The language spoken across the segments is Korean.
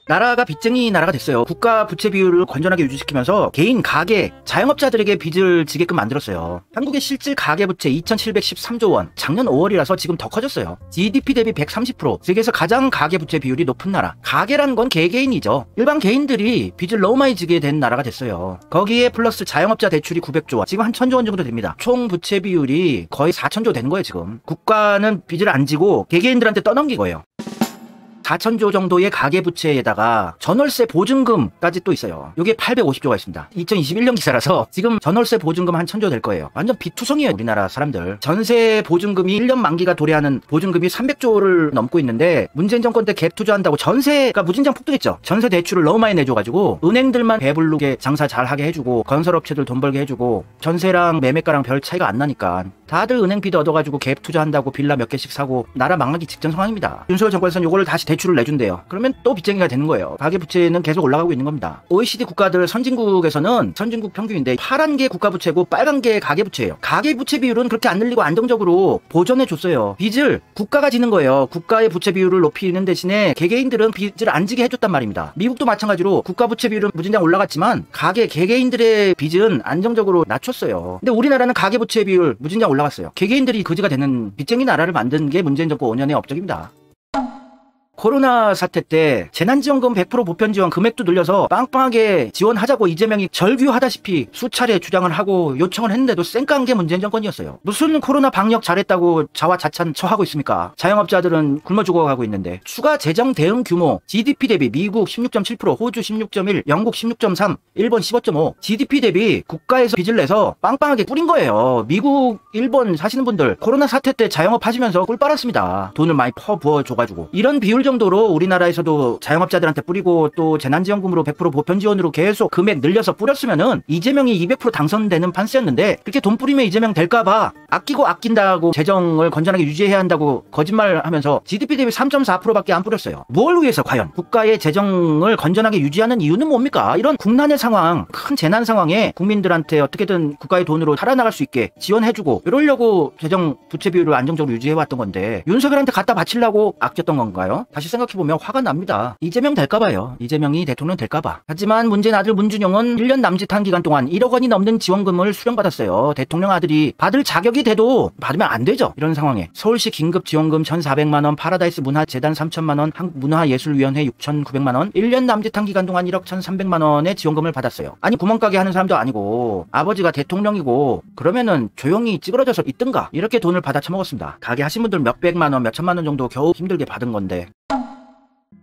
나라가 빚쟁이 나라가 됐어요. 국가 부채 비율을 건전하게 유지시키면서 개인, 가계, 자영업자들에게 빚을 지게끔 만들었어요. 한국의 실질 가계부채 2,713조 원, 작년 5월이라서 지금 더 커졌어요. GDP 대비 130%, 세계에서 가장 가계부채 비율이 높은 나라. 가계란 건 개개인이죠. 일반 개인들이 빚을 너무 많이 지게 된 나라가 됐어요. 거기에 플러스 자영업자 대출이 900조 원, 지금 한 1,000조 원 정도 됩니다. 총 부채 비율이 거의 4,000조 되는 거예요 지금. 국가는 빚을 안 지고 개개인들한테 떠넘긴 거예요. 4,000조 정도의 가계부채에다가 전월세 보증금까지 또 있어요. 여기에 850조가 있습니다. 2021년 기사라서 지금 전월세 보증금 한 1,000조 될 거예요. 완전 빚투성이에요 우리나라 사람들. 전세 보증금이 1년 만기가 도래하는 보증금이 300조를 넘고 있는데, 문재인 정권 때 갭 투자한다고 전세가 무진장 폭등했죠. 전세 대출을 너무 많이 내줘가지고 은행들만 배부르게 장사 잘하게 해주고 건설업체들 돈 벌게 해주고 전세랑 매매가랑 별 차이가 안 나니까 다들 은행 빚 얻어가지고 갭 투자한다고 빌라 몇 개씩 사고 나라 망하기 직전 상황입니다. 윤석열 정권에서는 요거를 다시 대출을 내준대요. 그러면 또 빚쟁이가 되는 거예요. 가계부채는 계속 올라가고 있는 겁니다. OECD 국가들 선진국에서는 선진국 평균인데 파란 게 국가부채고 빨간 게 가계부채예요. 가계부채 비율은 그렇게 안 늘리고 안정적으로 보전해줬어요. 빚을 국가가 지는 거예요. 국가의 부채 비율을 높이는 대신에 개개인들은 빚을 안 지게 해줬단 말입니다. 미국도 마찬가지로 국가부채 비율은 무진장 올라갔지만 개개인들의 빚은 안정적으로 낮췄어요. 근데 우리나라는 가계부채 비율 무진장 올라갔어요. 개개인들이 거지가 되는 빚쟁이 나라를 만든 게 문재인 정권 5년의 업적입니다. 코로나 사태 때 재난지원금 100% 보편지원 금액도 늘려서 빵빵하게 지원하자고 이재명이 절규하다시피 수차례 주장을 하고 요청을 했는데도 쌩까는 게 문재인 정권이었어요. 무슨 코로나 방역 잘했다고 자화자찬 처하고 있습니까? 자영업자들은 굶어 죽어가고 있는데. 추가 재정 대응 규모 GDP 대비 미국 16.7%, 호주 16.1%, 영국 16.3%, 일본 15.5%. GDP 대비 국가에서 빚을 내서 빵빵하게 뿌린 거예요. 미국, 일본 사시는 분들 코로나 사태 때 자영업 하시면서 꿀 빨았습니다. 돈을 많이 부어줘가지고. 이런 비율 정도로 우리나라에서도 자영업자들한테 뿌리고 또 재난지원금으로 100% 보편지원으로 계속 금액 늘려서 뿌렸으면은 이재명이 200% 당선되는 판세였는데, 그렇게 돈 뿌리면 이재명 될까봐 아끼고 아낀다고 재정을 건전하게 유지해야 한다고 거짓말하면서 GDP 대비 3.4%밖에 안 뿌렸어요. 뭘 위해서 과연? 국가의 재정을 건전하게 유지하는 이유는 뭡니까? 이런 국난의 상황, 큰 재난 상황에 국민들한테 어떻게든 국가의 돈으로 살아나갈 수 있게 지원해주고 이러려고 재정 부채 비율을 안정적으로 유지해왔던 건데, 윤석열한테 갖다 바치려고 아꼈던 건가요? 다시 생각해보면 화가 납니다. 이재명 될까봐요. 이재명이 대통령 될까봐. 하지만 문재인 아들 문준용은 1년 남짓한 기간 동안 1억 원이 넘는 지원금을 수령받았어요. 대통령 아들이 받을 자격이 돼도 받으면 안 되죠. 이런 상황에 서울시 긴급 지원금 1,400만원, 파라다이스 문화재단 3,000만원, 한국문화예술위원회 6,900만원, 1년 남짓한 기간 동안 1억 1,300만원의 지원금을 받았어요. 아니 구멍가게 하는 사람도 아니고 아버지가 대통령이고 그러면은 조용히 찌그러져서 있든가. 이렇게 돈을 받아 처먹었습니다. 가게 하신 분들 몇백만원, 몇천만원 정도 겨우 힘들게 받은 건데.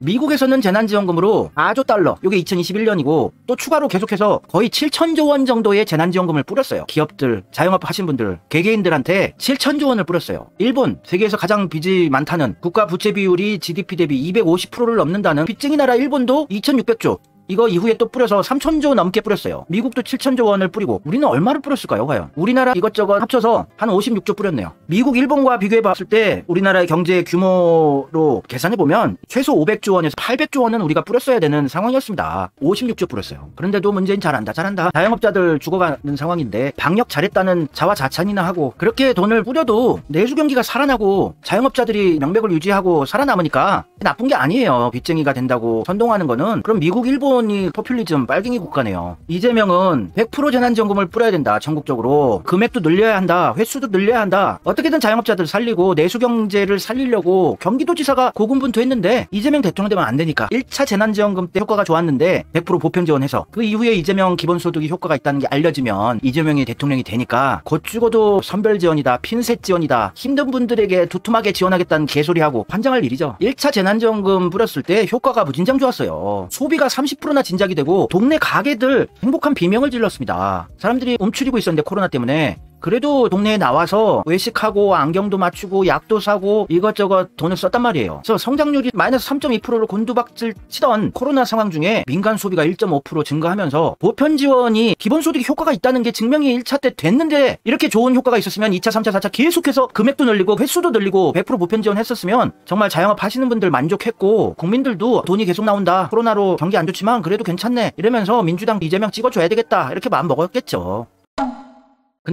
미국에서는 재난지원금으로 4조 달러, 이게 2021년이고 또 추가로 계속해서 거의 7,000조 원 정도의 재난지원금을 뿌렸어요. 기업들, 자영업 하신 분들, 개개인들한테 7,000조 원을 뿌렸어요. 일본, 세계에서 가장 빚이 많다는, 국가 부채 비율이 GDP 대비 250%를 넘는다는 빚쟁이 나라 일본도 2,600조, 이거 이후에 또 뿌려서 3,000조 넘게 뿌렸어요. 미국도 7,000조 원을 뿌리고 우리는 얼마를 뿌렸을까요 과연? 우리나라 이것저것 합쳐서 한 56조 뿌렸네요. 미국, 일본과 비교해봤을 때 우리나라의 경제 규모로 계산해보면 최소 500조 원에서 800조 원은 우리가 뿌렸어야 되는 상황이었습니다. 56조 뿌렸어요. 그런데도 문재인 잘한다. 자영업자들 죽어가는 상황인데 방역 잘했다는 자화자찬이나 하고 그렇게 돈을 뿌려도 내수 경기가 살아나고 자영업자들이 명백을 유지하고 살아남으니까 나쁜 게 아니에요. 빚쟁이가 된다고 선동하는 거는. 그럼 미국, 일본 이 포퓰리즘 빨갱이 국가네요. 이재명은 100% 재난지원금을 뿌려야 된다. 전국적으로 금액도 늘려야 한다. 횟수도 늘려야 한다. 어떻게든 자영업자들 살리고 내수경제를 살리려고 경기도지사가 고군분투했는데 이재명 대통령 되면 안 되니까 1차 재난지원금 때 효과가 좋았는데 100% 보편지원해서 그 이후에 이재명 기본소득이 효과가 있다는 게 알려지면 이재명이 대통령이 되니까 곧 죽어도 선별지원이다, 핀셋지원이다, 힘든 분들에게 두툼하게 지원하겠다는 개소리하고 환장할 일이죠. 1차 재난지원금 뿌렸을 때 효과가 무진장 좋았어요. 소비가 30%나 진작이 되고 동네 가게들 행복한 비명을 질렀습니다. 사람들이 움츠리고 있었는데 코로나 때문에. 그래도 동네에 나와서 외식하고 안경도 맞추고 약도 사고 이것저것 돈을 썼단 말이에요. 그래서 성장률이 마이너스 3.2%를 곤두박질 치던 코로나 상황 중에 민간 소비가 1.5% 증가하면서 보편 지원이 기본소득이 효과가 있다는 게 증명이 1차 때 됐는데, 이렇게 좋은 효과가 있었으면 2차, 3차, 4차 계속해서 금액도 늘리고 횟수도 늘리고 100% 보편 지원 했었으면 정말 자영업 하시는 분들 만족했고 국민들도 돈이 계속 나온다, 코로나로 경기 안 좋지만 그래도 괜찮네 이러면서 민주당 이재명 찍어줘야 되겠다 이렇게 마음 먹었겠죠.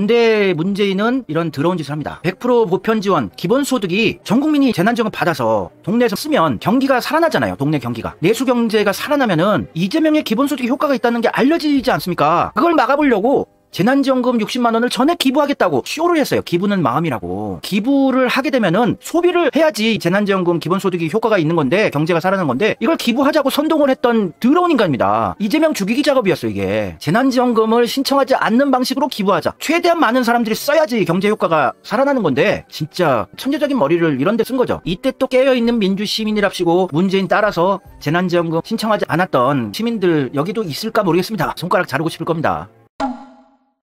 근데 문재인은 이런 더러운 짓을 합니다. 100% 보편 지원, 기본소득이 전 국민이 재난지원금 받아서 동네에서 쓰면 경기가 살아나잖아요. 동네 경기가. 내수 경제가 살아나면은 이재명의 기본소득에 효과가 있다는 게 알려지지 않습니까? 그걸 막아보려고 재난지원금 60만 원을 전액 기부하겠다고 쇼를 했어요. 기부는 마음이라고. 기부를 하게 되면은 소비를 해야지 재난지원금 기본소득이 효과가 있는 건데, 경제가 살아나는 건데, 이걸 기부하자고 선동을 했던 더러운 인간입니다. 이재명 죽이기 작업이었어요, 이게. 재난지원금을 신청하지 않는 방식으로 기부하자. 최대한 많은 사람들이 써야지 경제 효과가 살아나는 건데, 진짜 천재적인 머리를 이런 데 쓴 거죠. 이때 또 깨어있는 민주시민이랍시고 문재인 따라서 재난지원금 신청하지 않았던 시민들 여기도 있을까 모르겠습니다. 손가락 자르고 싶을 겁니다.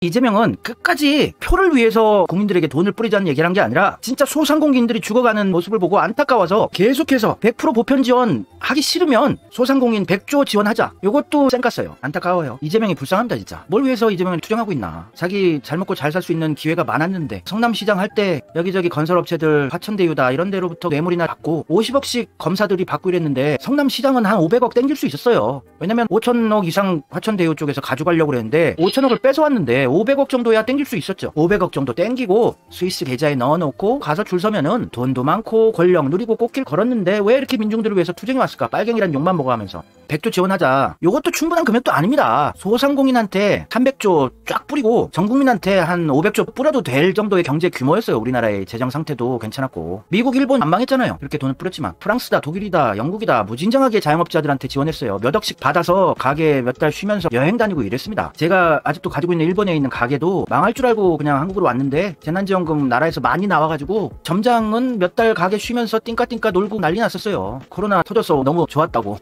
이재명은 끝까지 표를 위해서 국민들에게 돈을 뿌리자는 얘기를 한 게 아니라 진짜 소상공인들이 죽어가는 모습을 보고 안타까워서 계속해서 100% 보편 지원 하기 싫으면 소상공인 100조 지원하자. 요것도 쌩깠어요. 안타까워요. 이재명이 불쌍합니다 진짜. 뭘 위해서 이재명을 투쟁하고 있나. 자기 잘 먹고 잘 살 수 있는 기회가 많았는데 성남시장 할 때 여기저기 건설업체들 화천대유다 이런 데로부터 뇌물이나 받고 50억씩 검사들이 받고 이랬는데 성남시장은 한 500억 땡길 수 있었어요. 왜냐면 5천억 이상 화천대유 쪽에서 가져가려고 그랬는데 5천억을 뺏어왔는데 500억 정도야 땡길 수 있었죠. 500억 정도 땡기고 스위스 계좌에 넣어놓고 가서 줄 서면은 돈도 많고 권력 누리고 꽃길 걸었는데 왜 이렇게 민중들을 위해서 투쟁이 왔을까? 빨갱이란 욕만 먹어가면서 100조 지원하자. 요것도 충분한 금액도 아닙니다. 소상공인한테 300조 쫙 뿌리고 전국민한테 한 500조 뿌려도 될 정도의 경제 규모였어요. 우리나라의 재정 상태도 괜찮았고. 미국, 일본 안 망했잖아요. 이렇게 돈을 뿌렸지만. 프랑스다, 독일이다, 영국이다 무진장하게 자영업자들한테 지원했어요. 몇 억씩 받아서 가게 몇 달 쉬면서 여행 다니고 이랬습니다. 제가 아직도 가지고 있는 일본에 있는 가게도 망할 줄 알고 그냥 한국으로 왔는데 재난지원금 나라에서 많이 나와가지고 점장은 몇 달 가게 쉬면서 띵까띵까 놀고 난리 났었어요. 코로나 터져서 너무 좋았다고.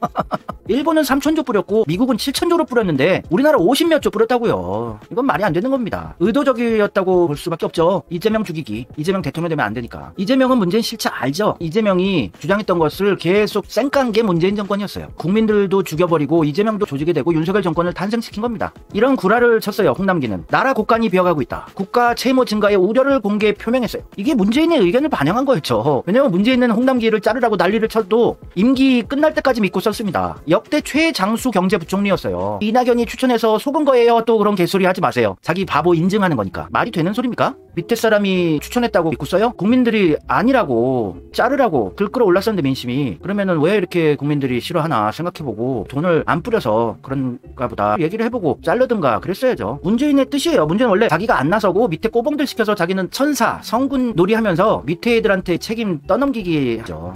일본은 3천조 뿌렸고 미국은 7천조로 뿌렸는데 우리나라 50몇 조 뿌렸다고요. 이건 말이 안 되는 겁니다. 의도적이었다고 볼 수밖에 없죠. 이재명 죽이기. 이재명 대통령 되면 안 되니까. 이재명은 문재인 실체 알죠? 이재명이 주장했던 것을 계속 쌩깐 게 문재인 정권이었어요. 국민들도 죽여버리고 이재명도 조지게 되고 윤석열 정권을 탄생시킨 겁니다. 이런 구라를 쳤어요. 홍남기는. 나라 국간이 비어가고 있다. 국가 채무 증가에 우려를 공개 표명했어요. 이게 문재인의 의견을 반영한 거였죠. 왜냐면 문재인은 홍남기를 자르라고 난리를 쳐도 임기 끝날 때까지 믿고 썼습니다. 역대 최장수 경제부총리였어요. 이낙연이 추천해서 속은 거예요. 또 그런 개소리 하지 마세요. 자기 바보 인증하는 거니까. 말이 되는 소리입니까? 밑에 사람이 추천했다고 믿고 써요? 국민들이 아니라고 자르라고 들끓어 올랐었는데 민심이. 그러면은 왜 이렇게 국민들이 싫어하나 생각해보고 돈을 안 뿌려서 그런가 보다 얘기를 해보고 자르든가 그랬어야죠. 문재인의 뜻이에요. 문재인 원래 자기가 안 나서고 밑에 꼬봉들 시켜서 자기는 천사 성군 놀이하면서 밑에 애들한테 책임 떠넘기기 하죠.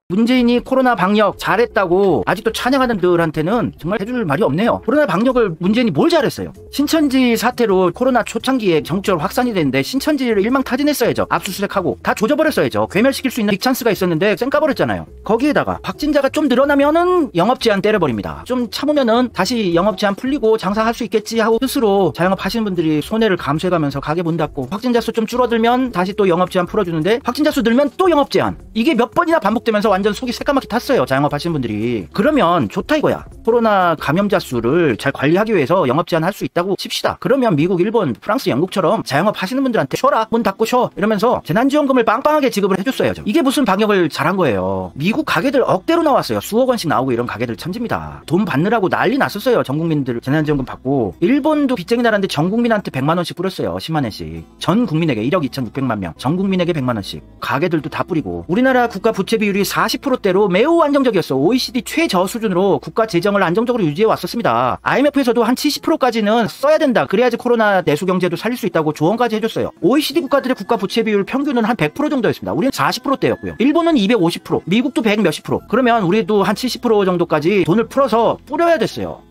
문재인이 코로나 방역 잘했다고 아직도 찬양하는 들한테는 정말 해줄 말이 없네요. 코로나 방역을 문재인이 뭘 잘했어요? 신천지 사태로 코로나 초창기에 전국적으로 확산이 됐는데 신천지를 일망타진했어야죠. 압수수색하고 다 조져버렸어야죠. 괴멸시킬 수 있는 빅찬스가 있었는데 쌩 까버렸잖아요. 거기에다가 확진자가 좀 늘어나면은 영업제한 때려버립니다. 좀 참으면은 다시 영업제한 풀리고 장사할 수 있겠지 하고 스스로 자영업 하시는 분들이 손해를 감수해가면서 가게 문 닫고 확진자 수 좀 줄어들면 다시 또 영업제한 풀어주는데 확진자 수 늘면 또 영업제한. 이게 몇 번이나 반복되면서 완전 속이 새까맣게 탔어요. 자영업 하시는 분들이. 그러면 좋다 이거야. 코로나 감염자 수를 잘 관리하기 위해서 영업 제한할 수 있다고 칩시다. 그러면 미국, 일본, 프랑스, 영국처럼 자영업 하시는 분들한테 쉬어라. 문 닫고 쉬어. 이러면서 재난지원금을 빵빵하게 지급을 해줬어야죠. 이게 무슨 방역을 잘한 거예요. 미국 가게들 억대로 나왔어요. 수억 원씩 나오고 이런 가게들 천지입니다. 돈 받느라고 난리 났었어요. 전 국민들 재난지원금 받고. 일본도 빚쟁이 나라인데 전 국민한테 100만 원씩 뿌렸어요. 10만 원씩. 전 국민에게 1억 2,600만 명. 전 국민에게 100만 원씩. 가게들도 다 뿌리고. 우리나라 국가 부채 비율이 40%대로 매우 안정적이었어. OECD 최저 수준으로 국가 재정을 안정적으로 유지해 왔었습니다. IMF에서도 한 70%까지는 써야 된다. 그래야지 코로나 내수 경제도 살릴 수 있다고 조언까지 해줬어요. OECD 국가들의 국가 부채 비율 평균은 한 100% 정도였습니다. 우리는 40%대였고요. 일본은 250%, 미국도 100 몇십 프로. 그러면 우리도 한 70% 정도까지 돈을 풀어서 뿌려야 됐어요.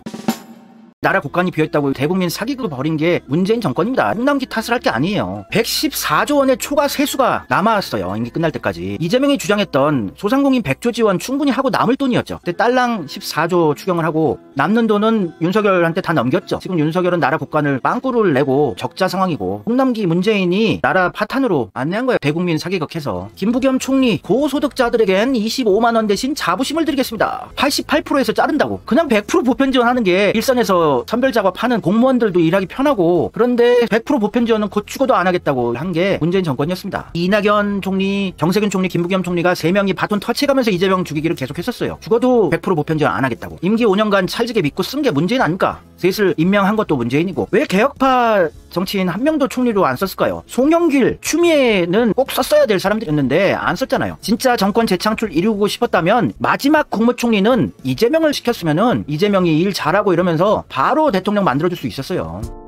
나라 국간이 비어있다고 대국민 사기극을 벌인 게 문재인 정권입니다. 홍남기 탓을 할 게 아니에요. 114조 원의 초과 세수가 남았어요. 임기 끝날 때까지. 이재명이 주장했던 소상공인 100조 지원 충분히 하고 남을 돈이었죠. 그때 딸랑 14조 추경을 하고 남는 돈은 윤석열한테 다 넘겼죠. 지금 윤석열은 나라 국간을 빵꾸를 내고 적자 상황이고 홍남기 문재인이 나라 파탄으로 안내한 거예요. 대국민 사기극해서. 김부겸 총리 고소득자들에겐 25만 원 대신 자부심을 드리겠습니다. 88%에서 자른다고. 그냥 100% 보편 지원하는 게 일선에서 선별 작업하는 공무원들도 일하기 편하고 그런데 100% 보편 지원은 곧 죽어도 안 하겠다고 한 게 문재인 정권이었습니다. 이낙연 총리, 정세균 총리, 김부겸 총리가 3명이 바톤 터치해가면서 이재명 죽이기를 계속했었어요. 죽어도 100% 보편 지원 안 하겠다고. 임기 5년간 찰지게 믿고 쓴 게 문재인 아닙니까? 셋을 임명한 것도 문재인이고 왜 개혁파 정치인 한 명도 총리로 안 썼을까요? 송영길, 추미애는 꼭 썼어야 될 사람들이었는데 안 썼잖아요. 진짜 정권 재창출 이루고 싶었다면 마지막 국무총리는 이재명을 시켰으면은 이재명이 일 잘하고 이러면서 바로 대통령 만들어줄 수 있었어요.